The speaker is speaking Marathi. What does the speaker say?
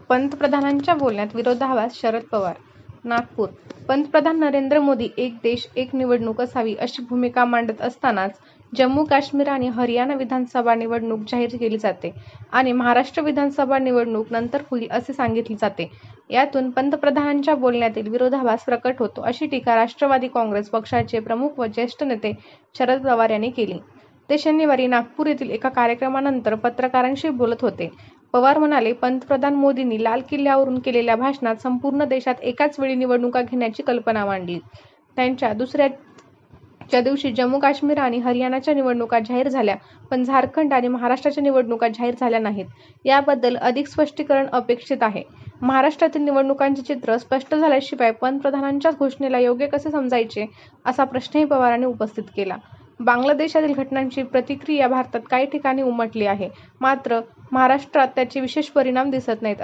पंतप्रधानांच्या बोलण्यात विरोधाभास शरद पवार. नागपूर. पंतप्रधान नरेंद्र मोदी एक देश एक निवडणूक असावी अशी भूमिका मांडत असतानाच जम्मू काश्मीर आणि हरियाणा विधानसभा निवडणूक जाहीर केली जाते आणि महाराष्ट्र विधानसभा निवडणूक नंतर होईल असे सांगितले जाते. यातून पंतप्रधानांच्या बोलण्यातील विरोधाभास प्रकट होतो अशी टीका राष्ट्रवादी काँग्रेस पक्षाचे प्रमुख व ज्येष्ठ नेते शरद पवार यांनी केली. ते शनिवारी नागपूर येथील एका कार्यक्रमानंतर पत्रकारांशी बोलत होते. पवार म्हणाले, पंतप्रधान मोदींनी लाल किल्ल्यावरून केलेल्या भाषणात संपूर्ण देशात एकाच वेळी निवडणुका घेण्याची कल्पना मांडली. त्यांच्या दुसऱ्याच्या दिवशी जम्मू काश्मीर आणि हरियाणाच्या निवडणुका जाहीर झाल्या, पण झारखंड आणि महाराष्ट्राच्या निवडणुका जाहीर झाल्या नाहीत. याबद्दल अधिक स्पष्टीकरण अपेक्षित आहे. महाराष्ट्रातील निवडणुकांचे चित्र स्पष्ट झाल्याशिवाय पंतप्रधानांच्याच घोषणेला योग्य कसे समजायचे असा प्रश्नही पवारांनी उपस्थित केला. बांगलादेशातील घटनांची प्रतिक्रिया भारतात काही ठिकाणी उमटली आहे, मात्र महाराष्ट्रात त्याचे विशेष परिणाम दिसत नाहीत